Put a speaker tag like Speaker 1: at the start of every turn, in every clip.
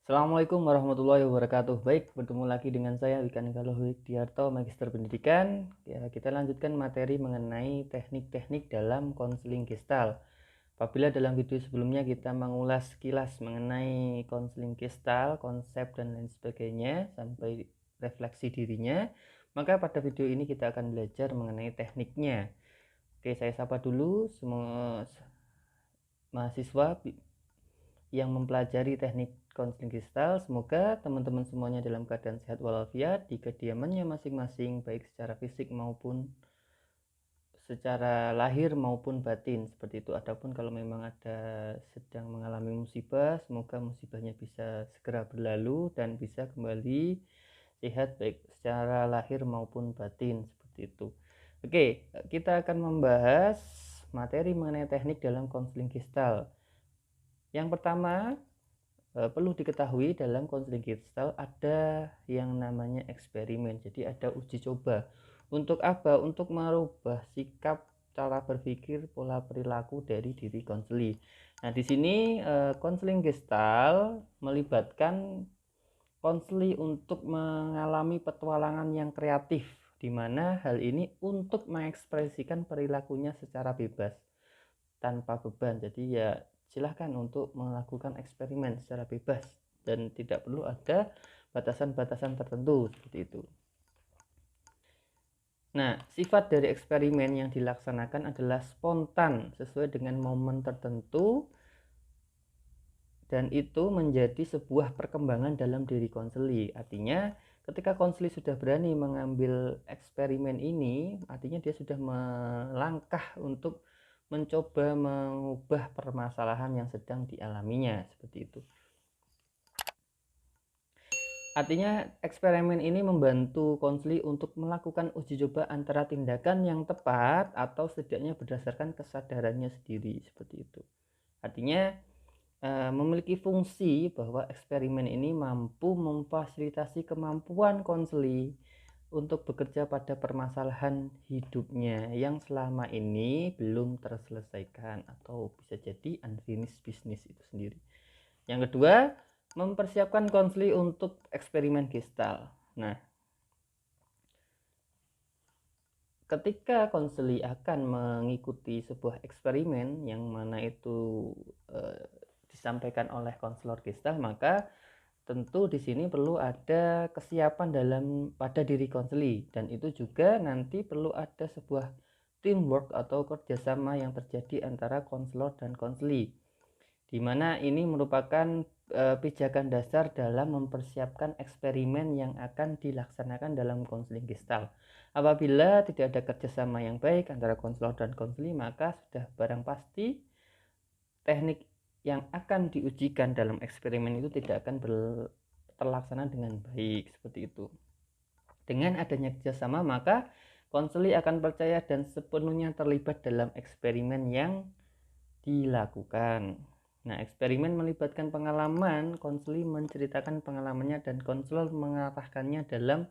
Speaker 1: Assalamualaikum warahmatullahi wabarakatuh. Baik, bertemu lagi dengan saya Wika Nikaloh Widiarto, Magister Pendidikan. Ya, kita lanjutkan materi mengenai teknik-teknik dalam konseling Gestalt. Apabila dalam video sebelumnya kita mengulas sekilas mengenai konseling Gestalt, konsep dan lain sebagainya sampai refleksi dirinya, maka pada video ini kita akan belajar mengenai tekniknya. Oke, saya sapa dulu semua mahasiswa yang mempelajari teknik konseling Gestalt. Semoga teman-teman semuanya dalam keadaan sehat walafiat di kediamannya masing-masing, baik secara fisik maupun secara lahir maupun batin, seperti itu. Adapun kalau memang ada sedang mengalami musibah, semoga musibahnya bisa segera berlalu dan bisa kembali sehat baik secara lahir maupun batin, seperti itu. Oke, kita akan membahas materi mengenai teknik dalam konseling Gestalt. Yang pertama, perlu diketahui dalam konseling Gestalt ada yang namanya eksperimen. Jadi ada uji coba. Untuk apa? Untuk merubah sikap, cara berpikir, pola perilaku dari diri konseli. Nah, di sini konseling Gestalt melibatkan konseli untuk mengalami petualangan yang kreatif, di mana hal ini untuk mengekspresikan perilakunya secara bebas tanpa beban. Jadi ya silahkan untuk melakukan eksperimen secara bebas dan tidak perlu ada batasan-batasan tertentu, seperti itu. Nah, sifat dari eksperimen yang dilaksanakan adalah spontan sesuai dengan momen tertentu, dan itu menjadi sebuah perkembangan dalam diri konseli. Artinya ketika konseli sudah berani mengambil eksperimen ini, artinya dia sudah melangkah untuk mencoba mengubah permasalahan yang sedang dialaminya, seperti itu. Artinya eksperimen ini membantu konseli untuk melakukan uji coba antara tindakan yang tepat atau setidaknya berdasarkan kesadarannya sendiri, seperti itu. Artinya memiliki fungsi bahwa eksperimen ini mampu memfasilitasi kemampuan konseli untuk bekerja pada permasalahan hidupnya yang selama ini belum terselesaikan atau bisa jadi unfinished business itu sendiri. Yang kedua, mempersiapkan konseli untuk eksperimen Gestalt. Nah, ketika konseli akan mengikuti sebuah eksperimen yang mana itu disampaikan oleh konselor Gestalt, maka tentu di sini perlu ada kesiapan pada diri konseli, dan itu juga nanti perlu ada sebuah teamwork atau kerjasama yang terjadi antara konselor dan konseli, di mana ini merupakan pijakan dasar dalam mempersiapkan eksperimen yang akan dilaksanakan dalam konseling Gestalt. Apabila tidak ada kerjasama yang baik antara konselor dan konseli, maka sudah barang pasti teknik yang akan diujikan dalam eksperimen itu tidak akan terlaksana dengan baik, seperti itu. Dengan adanya kerjasama, maka konseli akan percaya dan sepenuhnya terlibat dalam eksperimen yang dilakukan. Nah, eksperimen melibatkan pengalaman, konseli menceritakan pengalamannya dan konselor mengarahkannya dalam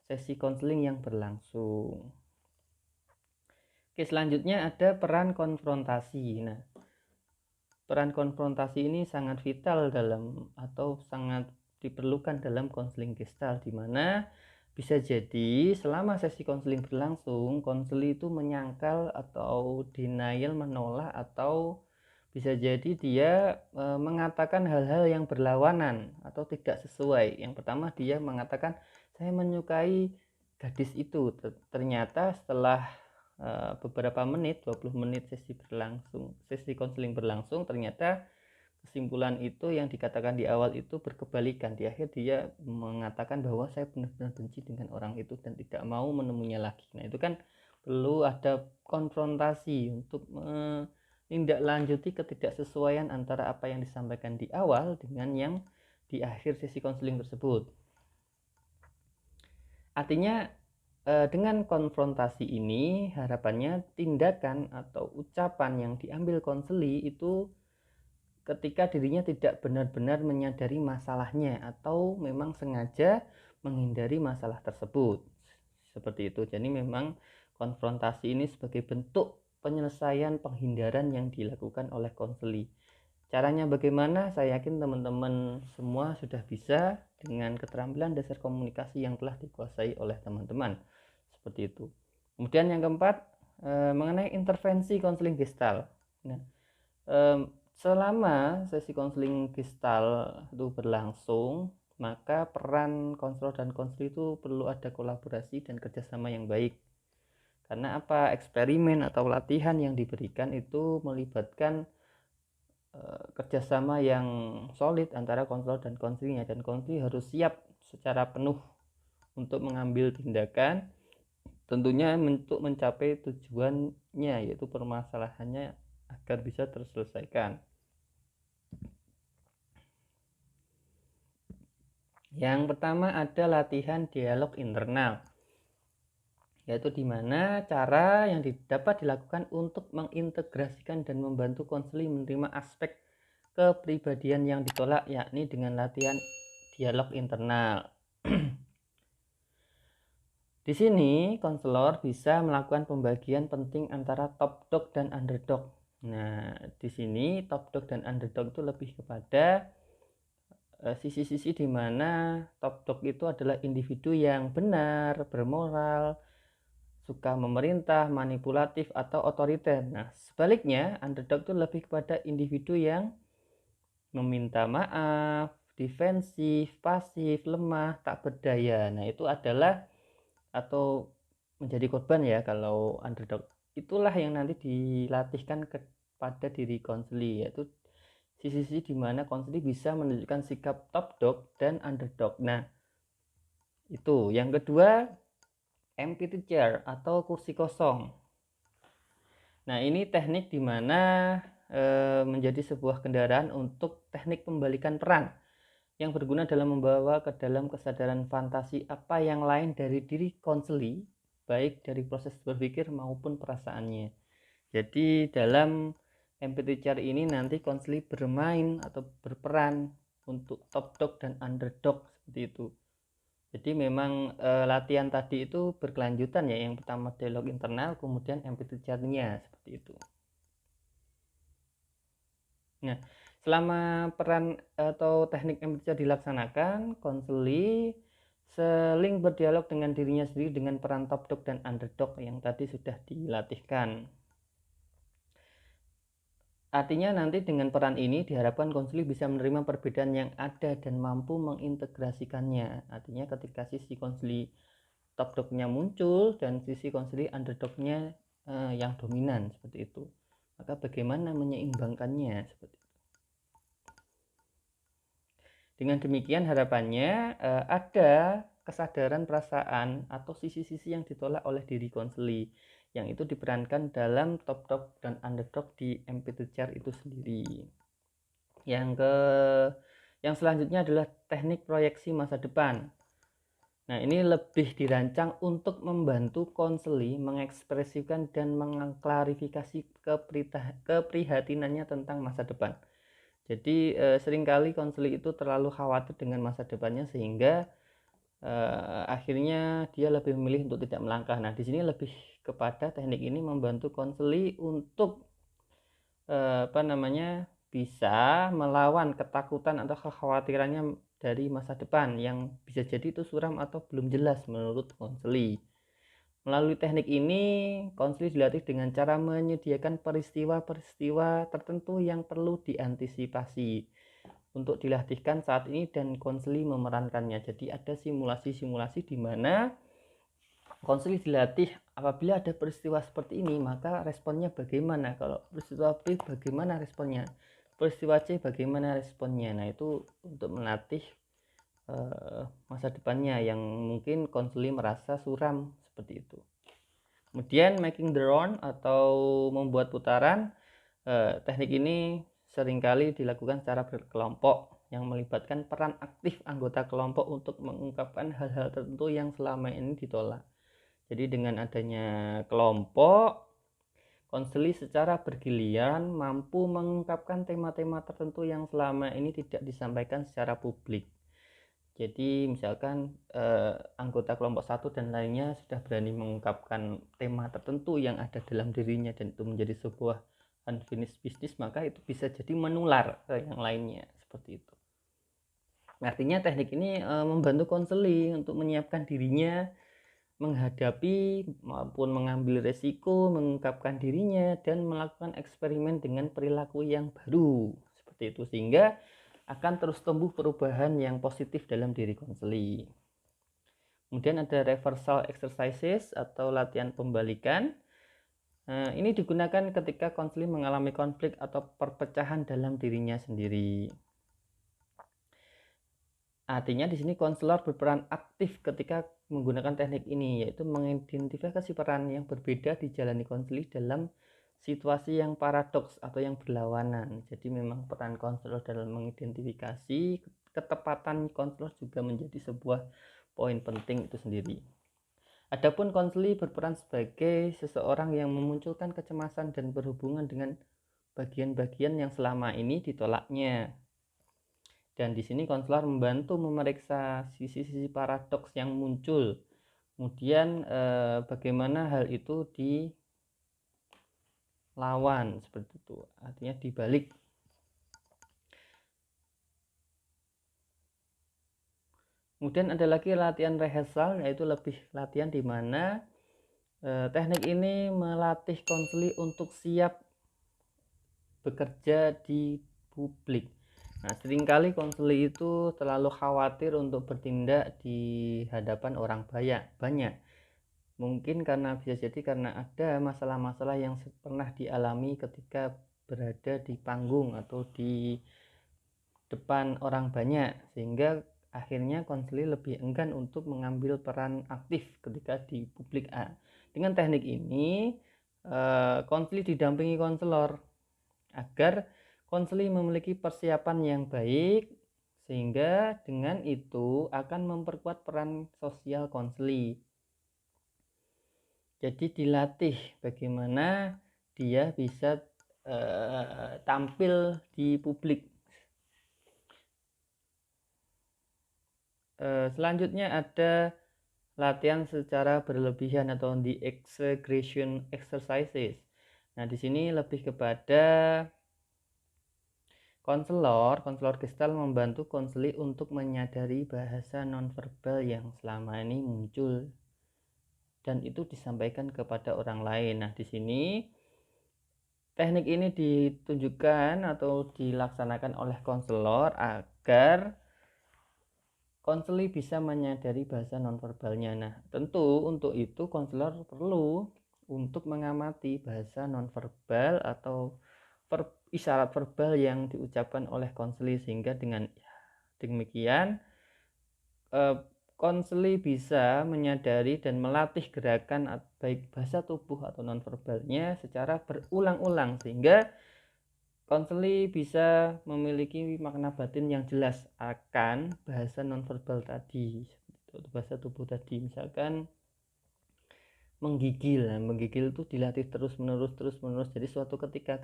Speaker 1: sesi konseling yang berlangsung. Oke, selanjutnya ada peran konfrontasi. Nah, peran konfrontasi ini sangat vital dalam atau sangat diperlukan dalam konseling Gestalt, di mana bisa jadi selama sesi konseling berlangsung, konseli itu menyangkal atau denial, menolak, atau bisa jadi dia mengatakan hal-hal yang berlawanan atau tidak sesuai. Yang pertama, dia mengatakan saya menyukai gadis itu. Ternyata setelah beberapa menit, 20 menit sesi konseling berlangsung, ternyata kesimpulan itu yang dikatakan di awal itu berkebalikan. Di akhir dia mengatakan bahwa saya benar-benar benci dengan orang itu dan tidak mau menemuinya lagi. Nah, itu kan perlu ada konfrontasi untuk menindaklanjuti ketidaksesuaian antara apa yang disampaikan di awal dengan yang di akhir sesi konseling tersebut. Artinya dengan konfrontasi ini harapannya tindakan atau ucapan yang diambil konseli itu ketika dirinya tidak benar-benar menyadari masalahnya atau memang sengaja menghindari masalah tersebut, seperti itu. Jadi memang konfrontasi ini sebagai bentuk penyelesaian penghindaran yang dilakukan oleh konseli. Caranya bagaimana? Saya yakin teman-teman semua sudah bisa dengan keterampilan dasar komunikasi yang telah dikuasai oleh teman-teman. Seperti itu. Kemudian yang keempat, mengenai intervensi konseling gestal. Nah, selama sesi konseling gestal itu berlangsung, maka peran konselor dan konselor itu perlu ada kolaborasi dan kerjasama yang baik. Karena apa? Eksperimen atau latihan yang diberikan itu melibatkan kerjasama yang solid antara konselor dan konselingnya, dan konselor harus siap secara penuh untuk mengambil tindakan, tentunya untuk mencapai tujuannya, yaitu permasalahannya agar bisa terselesaikan. Yang pertama ada latihan dialog internal, yaitu di mana cara yang dapat dilakukan untuk mengintegrasikan dan membantu konseling menerima aspek kepribadian yang ditolak, yakni dengan latihan dialog internal. Di sini konselor bisa melakukan pembagian penting antara top dog dan underdog. Nah, di sini top dog dan underdog itu lebih kepada sisi-sisi di mana top dog itu adalah individu yang benar, bermoral, suka memerintah, manipulatif, atau otoriter. Nah, sebaliknya underdog itu lebih kepada individu yang meminta maaf, defensif, pasif, lemah, tak berdaya. Nah, itu adalah atau menjadi korban ya kalau underdog. Itulah yang nanti dilatihkan kepada diri konseli, yaitu sisi-sisi di mana konseli bisa menunjukkan sikap top dog dan underdog. Nah, itu. Yang kedua, empty chair atau kursi kosong. Nah, ini teknik di mana menjadi sebuah kendaraan untuk teknik pembalikan peran yang berguna dalam membawa ke dalam kesadaran fantasi apa yang lain dari diri konseli, baik dari proses berpikir maupun perasaannya. Jadi dalam empty chair ini nanti konseli bermain atau berperan untuk top dog dan underdog seperti itu. Jadi memang latihan tadi itu berkelanjutan ya, yang pertama dialog internal, kemudian empty chair-nya seperti itu. Nah, selama peran atau teknik empty chair dilaksanakan, konseli seling berdialog dengan dirinya sendiri dengan peran top dog dan underdog yang tadi sudah dilatihkan. Artinya nanti dengan peran ini diharapkan konseli bisa menerima perbedaan yang ada dan mampu mengintegrasikannya. Artinya ketika sisi konseli top dognya muncul dan sisi konseli underdognya yang dominan seperti itu, maka bagaimana menyeimbangkannya seperti itu. Dengan demikian harapannya ada kesadaran perasaan atau sisi-sisi yang ditolak oleh diri konseli, yang itu diperankan dalam top dog dan underdog di empty chair itu sendiri. Yang selanjutnya adalah teknik proyeksi masa depan. Nah, ini lebih dirancang untuk membantu konseli mengekspresikan dan mengklarifikasi keprihatinannya tentang masa depan. Jadi seringkali konseli itu terlalu khawatir dengan masa depannya sehingga akhirnya dia lebih memilih untuk tidak melangkah. Nah, di sini lebih kepada teknik ini membantu konseli untuk bisa melawan ketakutan atau kekhawatirannya dari masa depan yang bisa jadi itu suram atau belum jelas menurut konseli. Melalui teknik ini, konseli dilatih dengan cara menyediakan peristiwa-peristiwa tertentu yang perlu diantisipasi untuk dilatihkan saat ini dan konseli memerankannya. Jadi ada simulasi-simulasi di mana konseli dilatih apabila ada peristiwa seperti ini maka responnya bagaimana, kalau peristiwa B bagaimana responnya, peristiwa C bagaimana responnya. Nah, itu untuk melatih masa depannya yang mungkin konseli merasa suram seperti itu. Kemudian making the round atau membuat putaran. Teknik ini seringkali dilakukan secara berkelompok yang melibatkan peran aktif anggota kelompok untuk mengungkapkan hal-hal tertentu yang selama ini ditolak. Jadi dengan adanya kelompok, konseli secara bergiliran mampu mengungkapkan tema-tema tertentu yang selama ini tidak disampaikan secara publik. Jadi misalkan anggota kelompok satu dan lainnya sudah berani mengungkapkan tema tertentu yang ada dalam dirinya dan itu menjadi sebuah unfinished business, maka itu bisa jadi menular ke yang lainnya, seperti itu. Artinya teknik ini membantu konseling untuk menyiapkan dirinya menghadapi maupun mengambil resiko, mengungkapkan dirinya, dan melakukan eksperimen dengan perilaku yang baru, seperti itu, sehingga akan terus tumbuh perubahan yang positif dalam diri konseli. Kemudian ada reversal exercises atau latihan pembalikan. Ini digunakan ketika konseli mengalami konflik atau perpecahan dalam dirinya sendiri. Artinya di sini konselor berperan aktif ketika menggunakan teknik ini, yaitu mengidentifikasi peran yang berbeda dijalani konseling dalam situasi yang paradoks atau yang berlawanan. Jadi memang peran konselor dalam mengidentifikasi ketepatan konselor juga menjadi sebuah poin penting itu sendiri. Adapun konseli berperan sebagai seseorang yang memunculkan kecemasan dan berhubungan dengan bagian-bagian yang selama ini ditolaknya. Dan di sini konselor membantu memeriksa sisi-sisi paradoks yang muncul. Kemudian bagaimana hal itu dilawan, seperti itu. Artinya dibalik. Kemudian ada lagi latihan rehearsal, yaitu lebih latihan di mana teknik ini melatih konseli untuk siap bekerja di publik. Nah, seringkali konseli itu terlalu khawatir untuk bertindak di hadapan orang banyak. Mungkin bisa jadi karena ada masalah-masalah yang pernah dialami ketika berada di panggung atau di depan orang banyak, sehingga akhirnya konseli lebih enggan untuk mengambil peran aktif ketika di publik. Dengan teknik ini, konseli didampingi konselor agar konseli memiliki persiapan yang baik, sehingga dengan itu akan memperkuat peran sosial konseli. Jadi dilatih bagaimana dia bisa tampil di publik. Selanjutnya ada latihan secara berlebihan atau the exaggeration exercises. Nah, di sini lebih kepada konselor gestal membantu konseli untuk menyadari bahasa nonverbal yang selama ini muncul dan itu disampaikan kepada orang lain. Nah, di sini teknik ini ditunjukkan atau dilaksanakan oleh konselor agar konseli bisa menyadari bahasa nonverbalnya. Nah, tentu untuk itu konselor perlu untuk mengamati bahasa nonverbal atau isyarat verbal yang diucapkan oleh konseli, sehingga dengan demikian konseli bisa menyadari dan melatih gerakan baik bahasa tubuh atau nonverbalnya secara berulang-ulang, sehingga konseli bisa memiliki makna batin yang jelas akan bahasa nonverbal tadi, bahasa tubuh tadi. Misalkan menggigil itu dilatih terus menerus. Jadi suatu ketika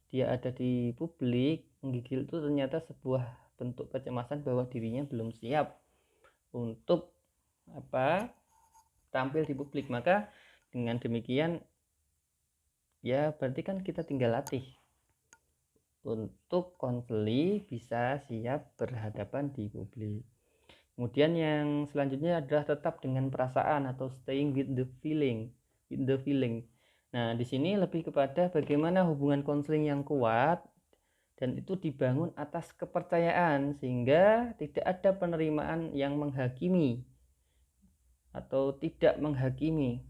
Speaker 1: dia ada di publik, menggigil itu ternyata sebuah bentuk kecemasan bahwa dirinya belum siap untuk tampil di publik. Maka dengan demikian ya berarti kan kita tinggal latih untuk konseli bisa siap berhadapan di publik. Kemudian yang selanjutnya adalah tetap dengan perasaan atau staying with the feeling. Nah, di sini lebih kepada bagaimana hubungan konseling yang kuat dan itu dibangun atas kepercayaan, sehingga tidak ada penerimaan yang menghakimi atau tidak menghakimi.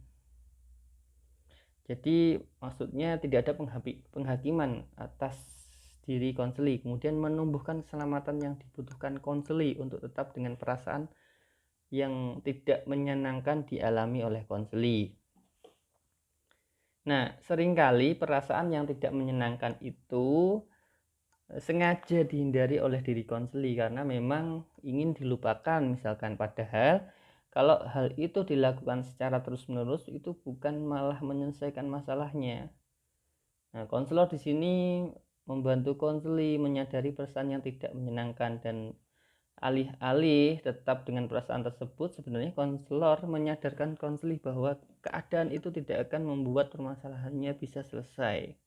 Speaker 1: Jadi maksudnya tidak ada penghakiman atas diri konseli. Kemudian menumbuhkan keselamatan yang dibutuhkan konseli untuk tetap dengan perasaan yang tidak menyenangkan dialami oleh konseli. Nah, seringkali perasaan yang tidak menyenangkan itu sengaja dihindari oleh diri konseli karena memang ingin dilupakan misalkan, padahal kalau hal itu dilakukan secara terus-menerus itu bukan malah menyelesaikan masalahnya. Nah, konselor di sini membantu konseli menyadari perasaan yang tidak menyenangkan, dan alih-alih tetap dengan perasaan tersebut, sebenarnya konselor menyadarkan konseli bahwa keadaan itu tidak akan membuat permasalahannya bisa selesai.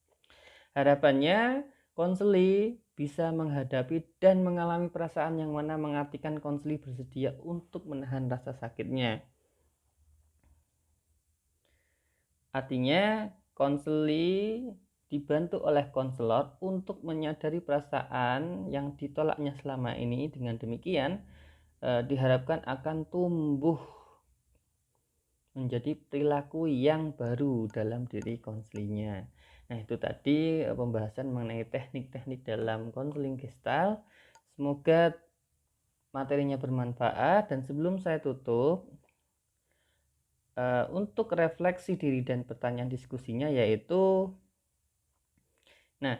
Speaker 1: Harapannya konseli bisa menghadapi dan mengalami perasaan yang mana mengartikan konseli bersedia untuk menahan rasa sakitnya. Artinya konseli dibantu oleh konselor untuk menyadari perasaan yang ditolaknya selama ini. Dengan demikian diharapkan akan tumbuh menjadi perilaku yang baru dalam diri konselinya. Nah, itu tadi pembahasan mengenai teknik-teknik dalam konseling Gestalt. Semoga materinya bermanfaat, dan sebelum saya tutup, untuk refleksi diri dan pertanyaan diskusinya yaitu, nah,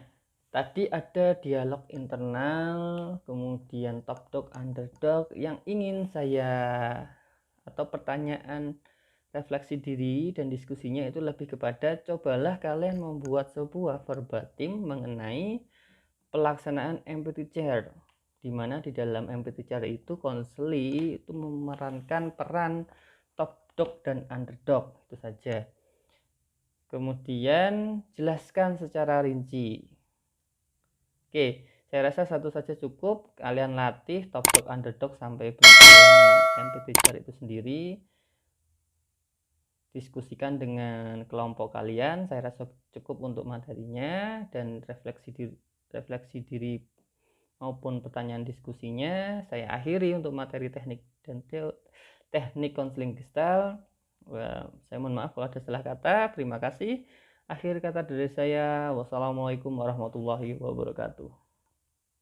Speaker 1: tadi ada dialog internal, kemudian top dog, underdog. Yang ingin saya, atau pertanyaan refleksi diri dan diskusinya itu lebih kepada, cobalah kalian membuat sebuah verbatim mengenai pelaksanaan empathy chair, di mana di dalam empathy chair itu konseli itu memerankan peran top dog dan underdog. Itu saja. Kemudian jelaskan secara rinci. Oke, saya rasa satu saja cukup. Kalian latih top dog underdog sampai empathy chair itu sendiri. Diskusikan dengan kelompok kalian. Saya rasa cukup untuk materinya, dan refleksi diri maupun pertanyaan diskusinya saya akhiri untuk materi teknik dan teknik konseling Gestalt. Saya mohon maaf kalau ada salah kata. Terima kasih. Akhir kata dari saya, wassalamualaikum warahmatullahi wabarakatuh.